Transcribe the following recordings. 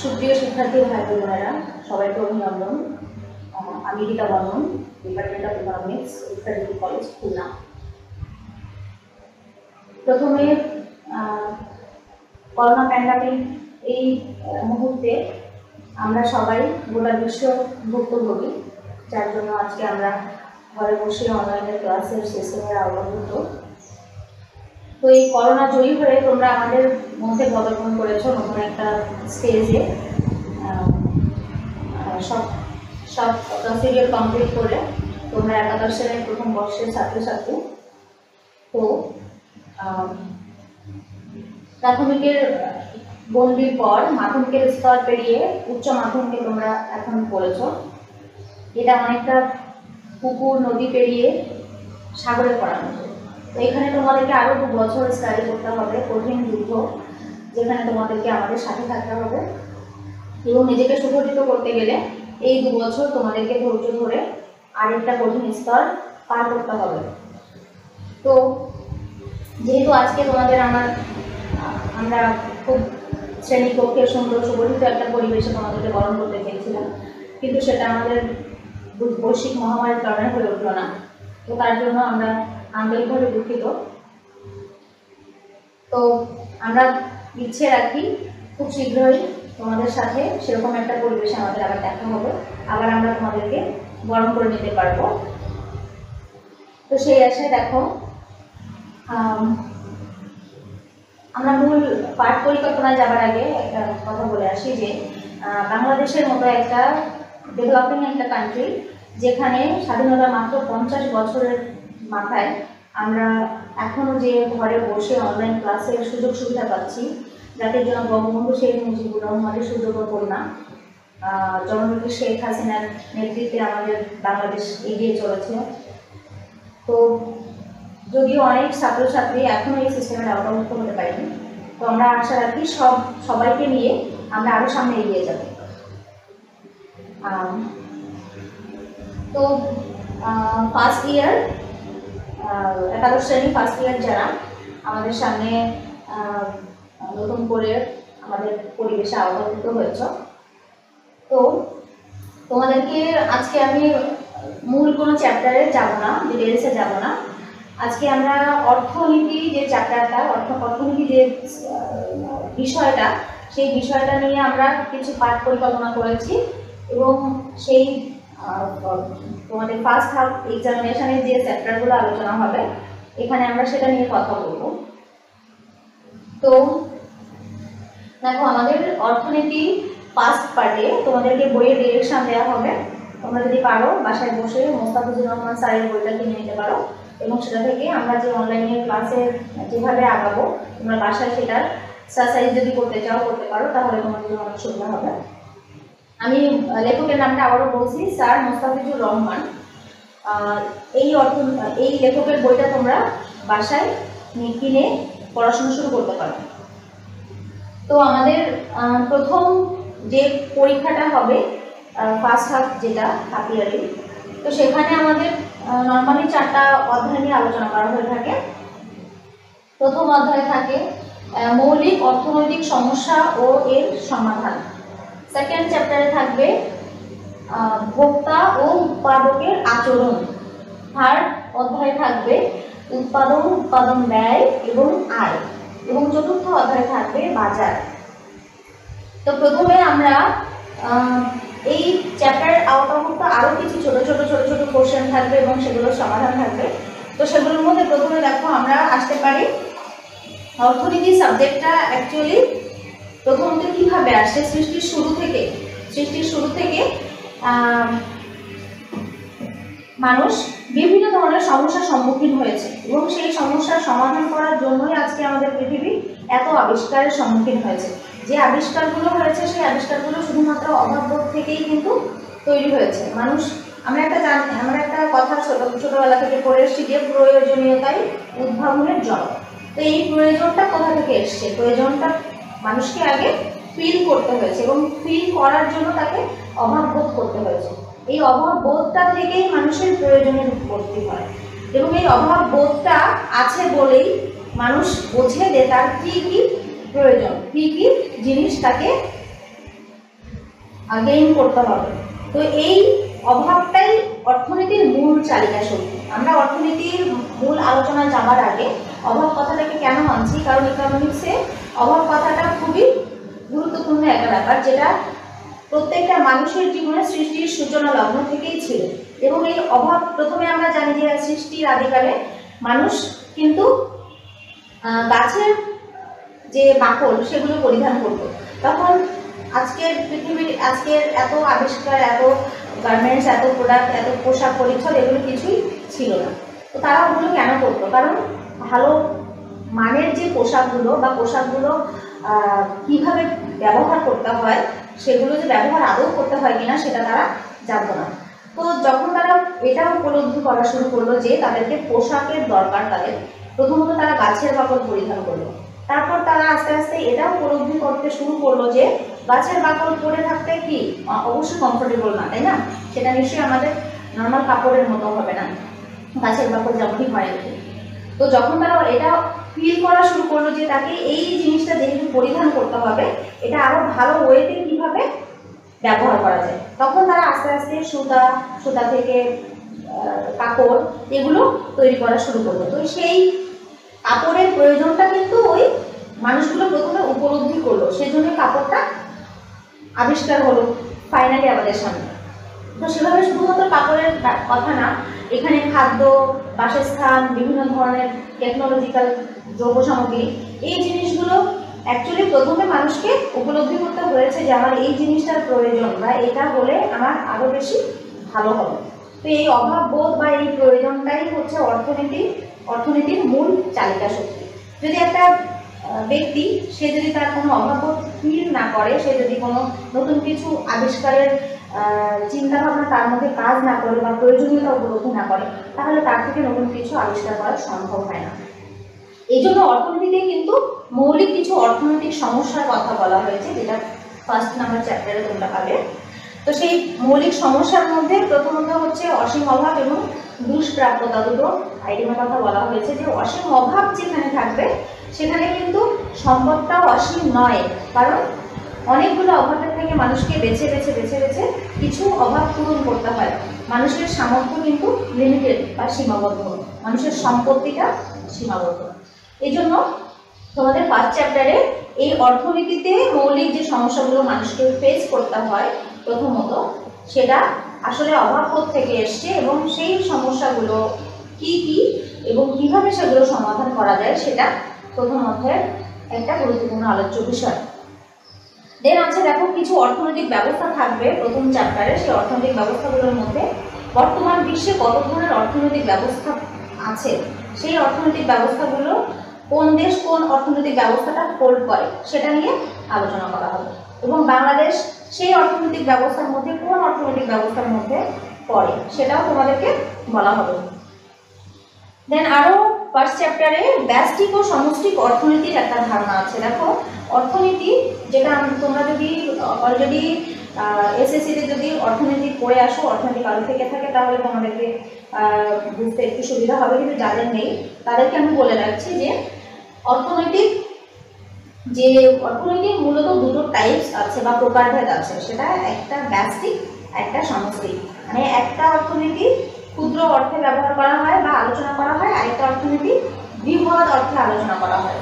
সুপ্রিয় শিক্ষার্থী ভাই বোনেরা, সবাইকে অভিনন্দন। আমি Gita Barman, department of economics, উত্তর ডিগ্রি কলেজ, খুলনা। প্রথমে করোনা প্যান্ডামিক এই মুহূর্তে আমরা সবাই গোটা বিশ্ব ভুক্তভোগী, যার জন্য আজকে আমরা ঘরে বসে অনলাইনে ক্লাসের সিস্টেমের আওতাভুক্ত। তো এই করোনা জয়ী হয়ে তোমরা আমাদের মধ্যে পদার্পণ করেছো নতুন একটা স্টেজে। সব প্রসিডিওর কমপ্লিট করে তোমরা একাদশ শ্রেণীর প্রথম বর্ষের ছাত্রছাত্রী। তো প্রাথমিকের বন্দির পর মাধ্যমিকের স্তর পেরিয়ে উচ্চ মাধ্যমিকে তোমরা এখন পড়েছো। এটা অনেকটা পুকুর নদী পেরিয়ে সাগরে পড়ানো। তো এখানে তোমাদেরকে আরো 2 বছর স্টাডি করতে হবে, কঠিন যুদ্ধ, যেখানে তোমাদেরকে আমাদের সাথে থাকতে হবে এবং নিজেকে সুগঠিত করতে গেলে এই 2 বছর তোমাদেরকে ধৈর্য ধরে আরেকটা কঠিন স্তর পার করতে হবে। তো যেহেতু আজকে তোমাদের আমরা খুব শ্রেণীকক্ষে সুন্দর সুগঠিত একটা পরিবেশে তোমাদেরকে বরণ করতে চেয়েছিলাম, কিন্তু সেটা আমাদের বৈশ্বিক মহামারীর কারণে হয়ে উঠল না। তো তার জন্য আমরা আন্তরিকভাবে দুঃখিত। তো আমরা ইচ্ছে রাখি খুব শীঘ্রই তোমাদের সাথে সেরকম একটা পরিবেশে আমাদের আবার দেখা হবে, আবার আমরা তোমাদেরকে বরণ করে নিতে পারবো। তো সেই আশায় দেখো আমরা মূল পাঠ পরিকল্পনায় যাবার আগে একটা কথা বলে আসি যে বাংলাদেশের মতো একটা ডেভেলপিং একটা কান্ট্রি, যেখানে স্বাধীনতা মাত্র 50 বছরের মাথায় আমরা এখনো যে ঘরে বসে অনলাইন ক্লাসের সুযোগ সুবিধা পাচ্ছি, যাদের জন্য বঙ্গবন্ধু শেখ মুজিবুর রহমানের সুযোগ কন্যা জননেত্রী শেখ হাসিনার নেতৃত্বে আমাদের বাংলাদেশ এগিয়ে চলেছে। তো যদিও অনেক ছাত্রছাত্রী এখনো এই সিস্টেমের আওতাভুক্ত হতে পারেনি, তো আমরা আশা রাখি সবাইকে নিয়ে আমরা আরো সামনে এগিয়ে যাব। তো ফার্স্ট ইয়ার একাদশ শ্রেণী ফার্স্ট ইয়ার যারা আমাদের সামনে নতুন করে আমাদের পরিবেশে আওতাভুক্ত হয়েছ, তো তোমাদেরকে আজকে আমি মূল কোনো চ্যাপ্টারে যাব না, ডিটেলসে যাব না। আজকে আমরা অর্থনীতি যে চ্যাপ্টারটা, অর্থনীতি যে বিষয়টা, সেই বিষয়টা নিয়ে আমরা কিছু পাঠ পরিকল্পনা করেছি এবং সেই তোমাদের ফার্স্ট হাফ এক্সামিনেশনের যে চ্যাপ্টারগুলো আলোচনা হবে এখানে আমরা সেটা নিয়ে কথা বলবো। তো দেখো, আমাদের অর্থনীতি ফার্স্ট পার্টে তোমাদেরকে বইয়ের ডিরেকশন দেওয়া হবে। তোমরা যদি পারো বাসায় বসে মোস্তাফিজুর রহমান স্যারের বইটা কিনে নিতে পারো এবং সেটা থেকে আমরা যে অনলাইনে ক্লাসে যেভাবে আগাবো তোমরা বাসায় সেটার এক্সারসাইজ যদি করতে চাও করতে পারো, তাহলে তোমাদের জন্য অনেক সুবিধা হবে। আমি লেখকের নামটা আবারও বলছি, স্যার মোস্তাফিজুর রহমান। এই লেখকের বইটা তোমরা বাসায় কিনে পড়াশোনা শুরু করতে পারো। তো আমাদের প্রথম যে পরীক্ষাটা হবে ফার্স্ট হাফ, যেটা হাফ ইয়ারলি, তো সেখানে আমাদের নর্মালি 4টা অধ্যায় নিয়ে আলোচনা করা হয়ে থাকে। প্রথম অধ্যায় থাকে মৌলিক অর্থনৈতিক সমস্যা ও এর সমাধান। সেকেন্ড চ্যাপ্টারে থাকবে ভোক্তা ও উৎপাদকের আচরণ। থার্ড অধ্যায় থাকবে উৎপাদন ব্যয় এবং আয়, এবং চতুর্থ অধ্যায় থাকবে বাজার। তো প্রথমে আমরা এই চ্যাপ্টারের আওতাভুক্ত আরো কিছু ছোট ছোট কোশ্চেন থাকবে এবং সেগুলোর সমাধান থাকবে। তো সেগুলোর মধ্যে প্রথমে দেখো আমরা আসতে পারি অর্থনীতি সাবজেক্টটা অ্যাকচুয়ালি প্রথমত কিভাবে আসে। সৃষ্টির শুরু থেকে মানুষ বিভিন্ন ধরনের সমস্যার সম্মুখীন হয়েছে এবং সেই সমস্যার সমাধান করার জন্যই আজকে আমাদের পৃথিবী এত আবিষ্কারের সম্মুখীন হয়েছে। যে আবিষ্কারগুলো হয়েছে সেই আবিষ্কারগুলো শুধুমাত্র অভাববোধ থেকেই কিন্তু তৈরি হয়েছে। আমরা একটা কথা ছোটবেলা থেকে পড়ে এসেছি যে প্রয়োজনীয়তাই উদ্ভাবনের জন্ম। তো এই প্রয়োজনটা কোথা থেকে এসছে? প্রয়োজনটা মানুষকে আগে ফিল করতে হয়েছে এবং ফিল করার জন্য তাকে অভাববোধ করতে হয়েছে। এই অভাববোধটা থেকেই মানুষের প্রয়োজনের উৎপত্তি হয় এবং এই অভাববোধটা আছে বলেই মানুষ বোঝে যে তার কি কি প্রয়োজন, কি কি জিনিস তাকে গেইন করতে হবে। তো এই অভাবটাই অর্থনীতির মূল চালিকা শক্তি। আমরা অর্থনীতির মূল আলোচনা যাবার আগে অভাব কথাটাকে কেন আনছি, কারণ ইকোনমিক্সে অভাব কথাটা খুবই গুরুত্বপূর্ণ একটা ব্যাপার, যেটা প্রত্যেকটা মানুষের জীবনে সৃষ্টির সূচনা লগ্ন থেকেই ছিল। এবং এই অভাব প্রথমে আমরা জানি যে সৃষ্টির আদিকালে মানুষ কিন্তু গাছের যে বাকল সেগুলো পরিধান করতো। তখন আজকের পৃথিবীর আজকের এত আবিষ্কার, এত গার্মেন্টস, এত প্রোডাক্ট, এত পোশাক পরিচ্ছদ এগুলো কিছুই ছিল না। তো তারা ওগুলো কেন করতো? কারণ ভালো মানের যে পোশাকগুলো বা পোশাকগুলো কীভাবে ব্যবহার করতে হয়, সেগুলো যে ব্যবহার আদৌ করতে হয় কিনা সেটা তারা জানতো না। তো যখন তারা এটা উপলব্ধি করা শুরু করলো যে তাদেরকে পোশাকের দরকার, তাদের প্রথমত তারা গাছের বাকল পরিধান করলো। তারপর তারা আস্তে আস্তে এটা উপলব্ধি করতে শুরু করলো যে গাছের বাকল পরে থাকতে কি অবশ্যই কমফোর্টেবল না, তাই না? সেটা নিশ্চয়ই আমাদের নর্মাল কাপড়ের মতো হবে না, গাছের বাকল যেমনই হয় আর কি। তো যখন তারা এটা ফিল করা শুরু করলো যে তাকে এই জিনিসটা যেহেতু পরিধান করতে হবে, এটা আরো ভালো ওয়েতে কিভাবে ব্যবহার করা যায়, তখন তারা আস্তে আস্তে সুতা থেকে কাপড় এগুলো তৈরি করা শুরু করলো। তো সেই কাপড়ের প্রয়োজনটা কিন্তু ওই মানুষগুলো প্রথমে উপলব্ধি করলো, সেজন্য কাপড়টা আবিষ্কার হলো ফাইনালি আমাদের সামনে। তো সেভাবে শুধুমাত্র কাপড়ের কথা না, এখানে খাদ্য, বাসস্থান, বিভিন্ন ধরনের টেকনোলজিক্যাল দ্রব্য সামগ্রী, এই জিনিসগুলো অ্যাকচুয়ালি প্রথমে মানুষকে উপলব্ধি করতে হয়েছে যে আমার এই জিনিসটার প্রয়োজন বা এটা হলে আমার আরও বেশি ভালো হবে। তো এই অভাব বোধ বা এই প্রয়োজনটাই হচ্ছে অর্থনীতির মূল চালিকা শক্তি। যদি একটা ব্যক্তি সে যদি তার কোনো অভাববোধ ফিল না করে, সে যদি কোনো নতুন কিছু আবিষ্কারের চিন্তাভাবনা তার মধ্যে কাজ না করে বা প্রয়োজনীয়তা উপলব্ধি না করে, তাহলে তার থেকে নতুন কিছু আবিষ্কার করা সম্ভব হয় না। এই জন্য অর্থনীতিতে কিন্তু মৌলিক কিছু অর্থনৈতিক সমস্যার কথা বলা হয়েছে, যেটা ফার্স্ট নাম্বার চ্যাপ্টারে তোমরা পাবে। তো সেই মৌলিক সমস্যার মধ্যে প্রথমত হচ্ছে অসীম অভাব এবং দুষ্প্রাপ্যতা, দুটো আইটেমের কথা বলা হয়েছে। যে অসীম অভাব যেখানে থাকবে সেখানে কিন্তু সম্পদটাও অসীম নয়, কারণ অনেকগুলো অভাবের থেকে মানুষকে বেছে বেছে বেছে বেছে কিছু অভাব পূরণ করতে হয়। মানুষের সামর্থ্য কিন্তু লিমিটেড বা সীমাবদ্ধ, মানুষের সম্পত্তিটা সীমাবদ্ধ। এই জন্য তোমাদের ফার্স্ট চ্যাপ্টারে এই অর্থনীতিতে মৌলিক যে সমস্যাগুলো মানুষকে ফেস করতে হয় প্রথমত, সেটা আসলে অভাববোধ থেকে এসছে এবং সেই সমস্যাগুলো কি কি এবং কিভাবে সেগুলো সমাধান করা যায় সেটা প্রথম অধ্যায়ের একটা গুরুত্বপূর্ণ আলোচ্য বিষয়। দেন আছে দেখো কিছু অর্থনৈতিক ব্যবস্থা থাকবে প্রথম চ্যাপ্টারে। সেই অর্থনৈতিক ব্যবস্থাগুলোর মধ্যে বর্তমান বিশ্বে কত ধরনের অর্থনৈতিক ব্যবস্থা আছে, সেই অর্থনৈতিক ব্যবস্থাগুলো কোন দেশ কোন অর্থনৈতিক ব্যবস্থাটা হোল্ড করে সেটা নিয়ে আলোচনা করা হবে, এবং বাংলাদেশ সেই অর্থনৈতিক ব্যবস্থার মধ্যে কোন অর্থনৈতিক ব্যবস্থার মধ্যে পড়ে সেটাও তোমাদেরকে বলা হবে। দেন আরো ফার্স্ট চ্যাপ্টারে ব্যষ্টিক ও সমষ্টিক অর্থনীতির একটা ধারণা আছে। দেখো অর্থনীতি, যেটা তোমরা যদি অলরেডি এসএসসিতে যদি অর্থনীতি পড়ে আসো, অর্থনীতি কালো থেকে থাকে, তাহলে তোমাদেরকে বুঝতে একটু সুবিধা হবে, কিন্তু যাদের নেই তাদেরকে আমি বলে রাখছি যে অর্থনৈতিক মূলত দুটো টাইপস আছে বা প্রকারভেদ আছে, সেটা একটা ব্যষ্টিক, একটা সমষ্টিক। মানে একটা অর্থনীতি ক্ষুদ্র অর্থে ব্যবহার করা হয় বা আলোচনা করা হয়, আরেকটা অর্থনীতি বৃহৎ অর্থে আলোচনা করা হয়।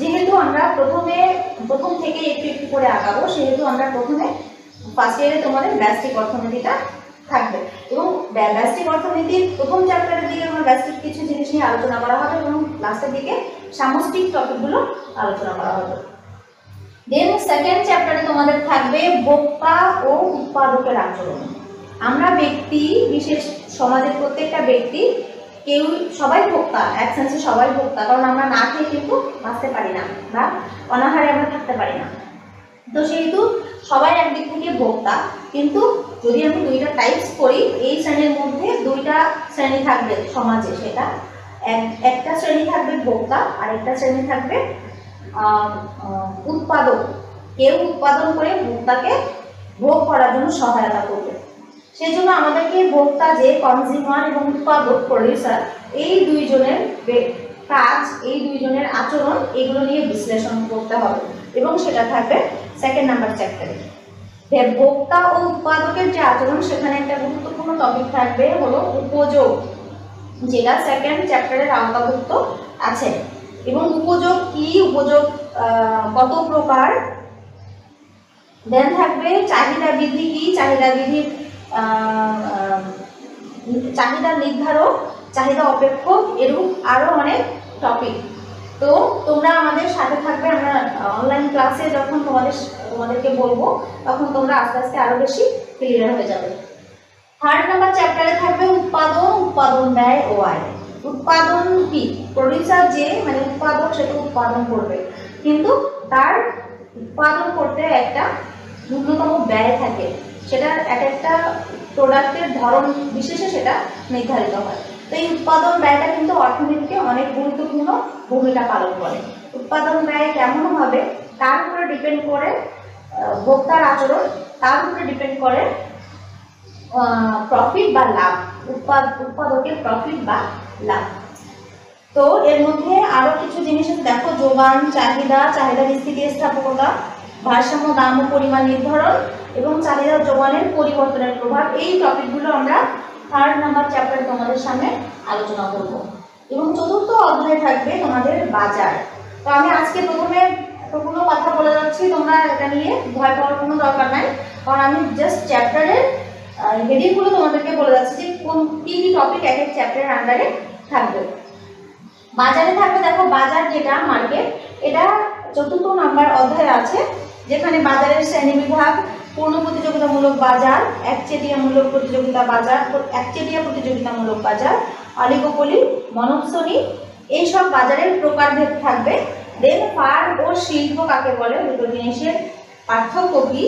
যেহেতু আমরা প্রথম থেকে একটু একটু করে আঁকাবো, সেহেতু আমরা প্রথমে ফার্স্ট ইয়ারে তোমাদের ব্যষ্টিক অর্থনীতিটা থাকবে, এবং ব্যষ্টিক অর্থনীতির প্রথম চ্যাপ্টারের দিকে আমার ব্যষ্টিক কিছু জিনিস নিয়ে আলোচনা করা হবে এবং লাস্টের দিকে সামষ্টিক টপিকগুলো আলোচনা করা হবে। দেন সেকেন্ড চ্যাপ্টারে তোমাদের থাকবে ভোক্তা ও উৎপাদকের আচরণ। আমরা ব্যক্তি বিশেষ, সমাজের প্রত্যেকটা ব্যক্তি সবাই ভোক্তা, এক সেন্সে সবাই ভোক্তা, কারণ আমরা না খেয়ে কিন্তু বাঁচতে পারি না বা অনাহারে আমরা থাকতে পারি না। তো সেহেতু সবাই একদিক থেকে ভোক্তা, কিন্তু যদি আমি দুইটা টাইপস করি, এই শ্রেণীর মধ্যে দুইটা শ্রেণী থাকবে সমাজে, সেটা একটা শ্রেণী থাকবে ভোক্তা আর একটা শ্রেণী থাকবে উৎপাদক। কেউ উৎপাদন করে ভোক্তাকে ভোগ করার জন্য সহায়তা করবে। সেই জন্য আমাদেরকে ভোক্তা যে কনজিউমার এবং উৎপাদক প্রডিউসার, এই দুইজনের কাজ, এই দুইজনের আচরণ, এগুলো নিয়ে বিশ্লেষণ করতে হবে, এবং সেটা থাকবে সেকেন্ড নাম্বার চ্যাপ্টারে। ভোক্তা ও উৎপাদকের যে আচরণ সেখানে একটা গুরুত্বপূর্ণ টপিক থাকবে হলো উপযোগ, যেটা সেকেন্ড চ্যাপ্টারের আওতাভুক্ত আছে। এবং উপযোগ কি, উপযোগ কত প্রকার, দেন থাকবে চাহিদা বৃদ্ধি কি, চাহিদা বৃদ্ধির চাহিদা নির্ধারক, চাহিদা অপেক্ষক, এরূপ আরো অনেক টপিক। তো তোমরা আমাদের সাথে থাকবে, আমরা অনলাইন ক্লাসে যখন তোমাদেরকে বলবো তখন তোমরা আস্তে আস্তে আরো বেশি ক্লিয়ার হয়ে যাবে। থার্ড নাম্বার চ্যাপ্টারে থাকবে উৎপাদন, উৎপাদন ব্যয় ও আয়। উৎপাদন কি, প্রডিউসার যে মানে উৎপাদক সেটা উৎপাদন করবে, কিন্তু তার উৎপাদন করতে একটা ন্যূনতম ব্যয় থাকে, সেটা এক একটা প্রোডাক্টের ধরন বিশেষে সেটা নির্ধারিত হয়। তো এই উৎপাদন ব্যয়টা কিন্তু অর্থনীতিতে অনেক গুরুত্বপূর্ণ ভূমিকা পালন করে। উৎপাদন ব্যয় কেমন হবে তার উপরে ডিপেন্ড করে ভোক্তার আচরণ, তার উপরে ডিপেন্ড করে প্রফিট বা লাভ, উৎপাদকের প্রফিট বা লাভ। তো এর মধ্যে আরো কিছু জিনিস দেখো, যোগান, চাহিদা, চাহিদার স্থিতিস্থাপকতা, ভারসাম্য, দাম ও পরিমাণ নির্ধারণ এবং চাহিদা যোগানের পরিবর্তনের প্রভাব। এই টপিকগুলো আমরা থার্ড নাম্বার চ্যাপ্টারে তোমাদের সামনে আলোচনা করব। এবং চতুর্থ অধ্যায় থাকবে তোমাদের বাজার। তো আমি আজকে প্রথমে কোনো কথা বলে যাচ্ছি, তোমরা এটা নিয়ে ভয় পাওয়ার কোনো দরকার নাই, কারণ আমি জাস্ট চ্যাপ্টারের হেডিংগুলো তোমাদেরকে বলে যাচ্ছি যে কোন কি কি টপিক এক এক চ্যাপ্টারের আন্ডারে থাকবে। বাজারে থাকবে, দেখো বাজার যেটা মার্কেট, এটা চতুর্থ নাম্বার অধ্যায় আছে, যেখানে বাজারের শ্রেণী বিভাগ, পূর্ণ প্রতিযোগিতামূলক বাজার, একচেটিয়ামূলক প্রতিযোগিতা বাজার, একচেটিয়া প্রতিযোগিতামূলক বাজার, অলিগোপলি, মনোশ্রেণী, এইসব বাজারের প্রকারভেদ থাকবে। দেন ফার্ম ও শিল্প কাকে বলে, দুটো জিনিসের পার্থক্য কি,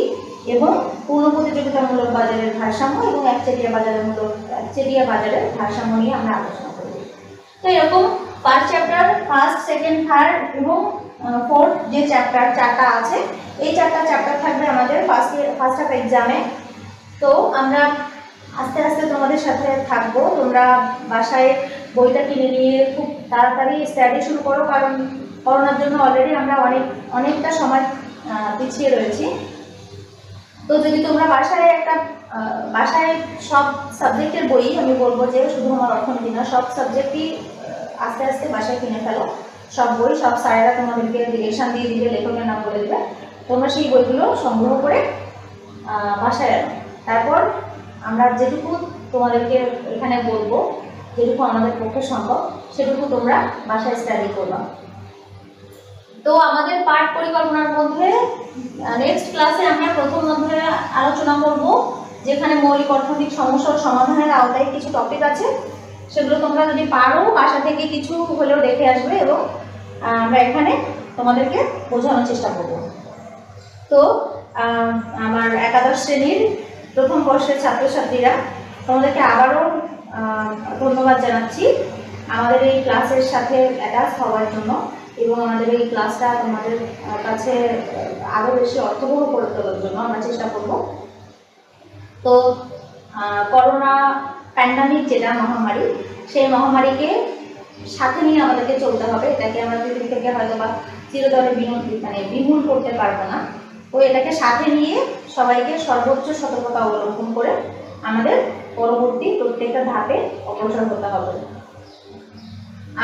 এবং পূর্ণ প্রতিযোগিতামূলক বাজারের ভারসাম্য এবং একচেটিয়া বাজারের ভারসাম্য নিয়ে আমরা আলোচনা করব। তো এরকম first chapter, first, second, third এবং ফোর্থ যে চ্যাপ্টার চারটা আছে, এই চারটা চ্যাপ্টার থাকবে আমাদের ফার্স্ট হাফ এক্সামে। তো আমরা আস্তে আস্তে তোমাদের সাথে থাকবো, তোমরা বাসায় বইটা কিনে নিয়ে খুব তাড়াতাড়ি স্টাডি শুরু করো, কারণ করোনার জন্য অলরেডি আমরা অনেকটা সময় পিছিয়ে রয়েছি। তো যদি তোমরা বাসায় সব সাবজেক্টের বই, আমি বলবো যে শুধু আমার অর্থনীতি না, সব সাবজেক্টই আস্তে আস্তে বাসায় কিনে ফেলো, সব বই, সব স্যারেরা তোমাদেরকে ডিরেকশন দিয়ে দিবে, লেখকের নাম বলে দেবে, তোমরা সেই বইগুলো সংগ্রহ করে বাসায় আনো। তারপর আমরা যেটুকু তোমাদেরকে এখানে বলবো, যেটুকু আমাদের পক্ষে সম্ভব সেটুকু তোমরা বাসায় স্টাডি করবা। তো আমাদের পাঠ পরিকল্পনার মধ্যে নেক্সট ক্লাসে আমরা প্রথম অধ্যায়ে আলোচনা করব, যেখানে মৌলিক অর্থনৈতিক সমস্যার সমাধানের আওতায় কিছু টপিক আছে, সেগুলো তোমরা যদি পারো বাসা থেকে কিছু হলেও দেখে আসবে, এবং আমরা এখানে তোমাদেরকে বোঝানোর চেষ্টা করব। তো আমার একাদশ শ্রেণীর প্রথম বর্ষের ছাত্রছাত্রীরা, তোমাদেরকে আবারও ধন্যবাদ জানাচ্ছি আমাদের এই ক্লাসের সাথে অ্যাটাচ হওয়ার জন্য, এবং আমাদের এই ক্লাসটা তোমাদের কাছে আরও বেশি অর্থবহ করে তোলার জন্য আমরা চেষ্টা করব। তো করোনা প্যান্ডামিক যেটা মহামারী, সেই মহামারীকে সাথে নিয়ে আমাদেরকে চলতে হবে। এটাকে আমরা পৃথিবী থেকে হয়তো বা চিরতরে বিমূল করতে পারবো না। তো এটাকে সাথে নিয়ে সবাইকে সর্বোচ্চ সতর্কতা অবলম্বন করে আমাদের পরবর্তী প্রত্যেকটা ধাপে অগ্রসর হতে হবে।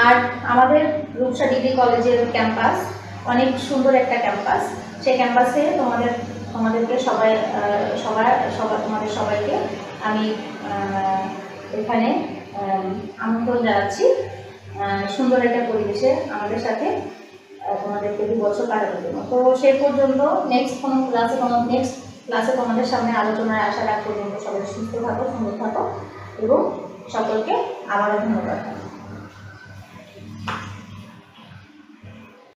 আর আমাদের রূপসা ডিগ্রি কলেজের ক্যাম্পাস অনেক সুন্দর একটা ক্যাম্পাস, সেই ক্যাম্পাসে তোমাদেরকে তোমাদের সবাইকে আমি এখানে আমন্ত্রণ জানাচ্ছি সুন্দর একটা পরিবেশে আমাদের সাথে তোমাদেরকে 2 বছর কাটানোর জন্য। তো সেই পর্যন্ত নেক্সট ক্লাসে তোমাদের সামনে আলোচনায় আসার আগ পর্যন্ত সবাই সুস্থ থাকো, সুন্দর থাকো, এবং সকলকে আবারও ধন্যবাদ।